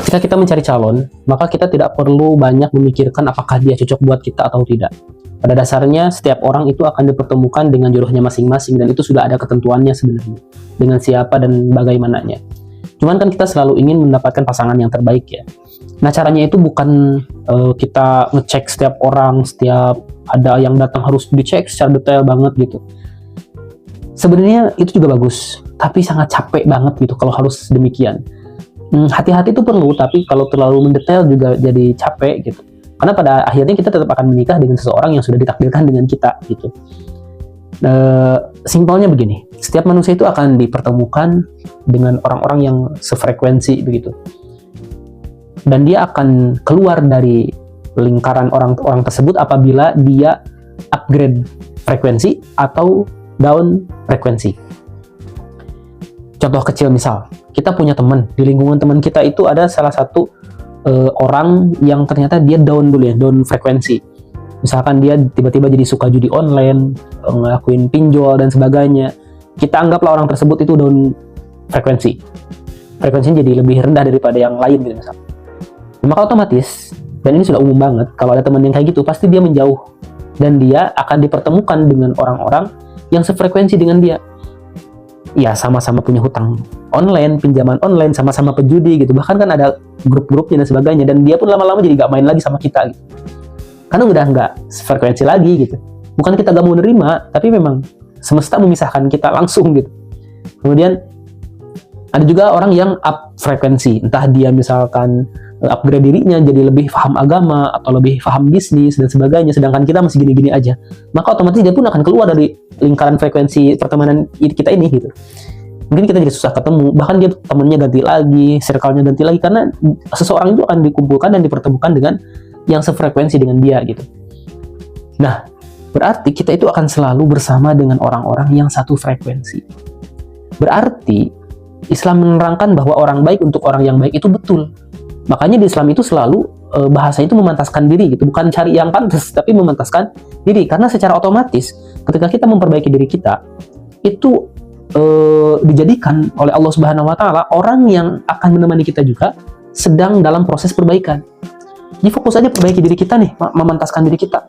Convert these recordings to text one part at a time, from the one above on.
Ketika kita mencari calon, maka kita tidak perlu banyak memikirkan apakah dia cocok buat kita atau tidak. Pada dasarnya, setiap orang itu akan dipertemukan dengan jodohnya masing-masing, dan itu sudah ada ketentuannya sebenarnya, dengan siapa dan bagaimananya. Cuman kan kita selalu ingin mendapatkan pasangan yang terbaik ya. Nah, caranya itu bukan kita ngecek setiap orang, setiap ada yang datang harus dicek secara detail banget gitu. Sebenarnya itu juga bagus, tapi sangat capek banget gitu kalau harus demikian. Hati-hati itu perlu, tapi kalau terlalu mendetail juga jadi capek gitu. Karena pada akhirnya kita tetap akan menikah dengan seseorang yang sudah ditakdirkan dengan kita gitu. Simpelnya begini, setiap manusia itu akan dipertemukan dengan orang-orang yang sefrekuensi begitu. Dan dia akan keluar dari lingkaran orang-orang tersebut apabila dia upgrade frekuensi atau down frekuensi. Contoh kecil misal, kita punya teman, di lingkungan teman kita itu ada salah satu orang yang ternyata dia down dulu ya, down frekuensi. Misalkan dia tiba-tiba jadi suka judi online, ngelakuin pinjol dan sebagainya. Kita anggaplah orang tersebut itu down frekuensi. Frekuensinya jadi lebih rendah daripada yang lain gitu misalnya. Maka otomatis, dan ini sudah umum banget, kalau ada teman yang kayak gitu, pasti dia menjauh. Dan dia akan dipertemukan dengan orang-orang yang sefrekuensi dengan dia. Ya, sama-sama punya hutang online, pinjaman online, sama-sama pejudi gitu. Bahkan kan ada grup-grupnya dan sebagainya. Dan dia pun lama-lama jadi gak main lagi sama kita gitu. Karena udah gak sefrekuensi lagi gitu. Bukan kita gak mau nerima, tapi memang semesta memisahkan kita langsung gitu. Kemudian ada juga orang yang up frekuensi. Entah dia misalkan upgrade dirinya jadi lebih paham agama atau lebih paham bisnis dan sebagainya, sedangkan kita masih gini-gini aja, maka otomatis dia pun akan keluar dari lingkaran frekuensi pertemanan kita ini gitu. Mungkin kita jadi susah ketemu, bahkan dia temennya ganti lagi, circle-nya ganti lagi, karena seseorang itu akan dikumpulkan dan dipertemukan dengan yang sefrekuensi dengan dia gitu. Nah, berarti kita itu akan selalu bersama dengan orang-orang yang satu frekuensi. Berarti Islam menerangkan bahwa orang baik untuk orang yang baik itu betul. Makanya di Islam itu selalu bahasa itu memantaskan diri gitu, bukan cari yang pantas, tapi memantaskan diri. Karena secara otomatis ketika kita memperbaiki diri kita, itu dijadikan oleh Allah Subhanahu Wa Taala orang yang akan menemani kita juga sedang dalam proses perbaikan. Jadi fokus aja perbaiki diri kita nih, memantaskan diri kita.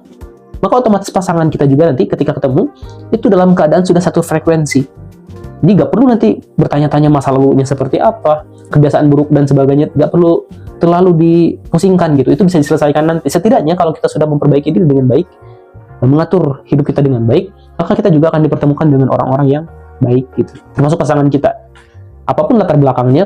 Maka otomatis pasangan kita juga nanti ketika ketemu itu dalam keadaan sudah satu frekuensi. Jadi gak perlu nanti bertanya-tanya masa lalunya seperti apa, kebiasaan buruk dan sebagainya, gak perlu terlalu dipusingkan gitu. Itu bisa diselesaikan nanti. Setidaknya kalau kita sudah memperbaiki diri dengan baik dan mengatur hidup kita dengan baik, maka kita juga akan dipertemukan dengan orang-orang yang baik gitu, termasuk pasangan kita. Apapun latar belakangnya,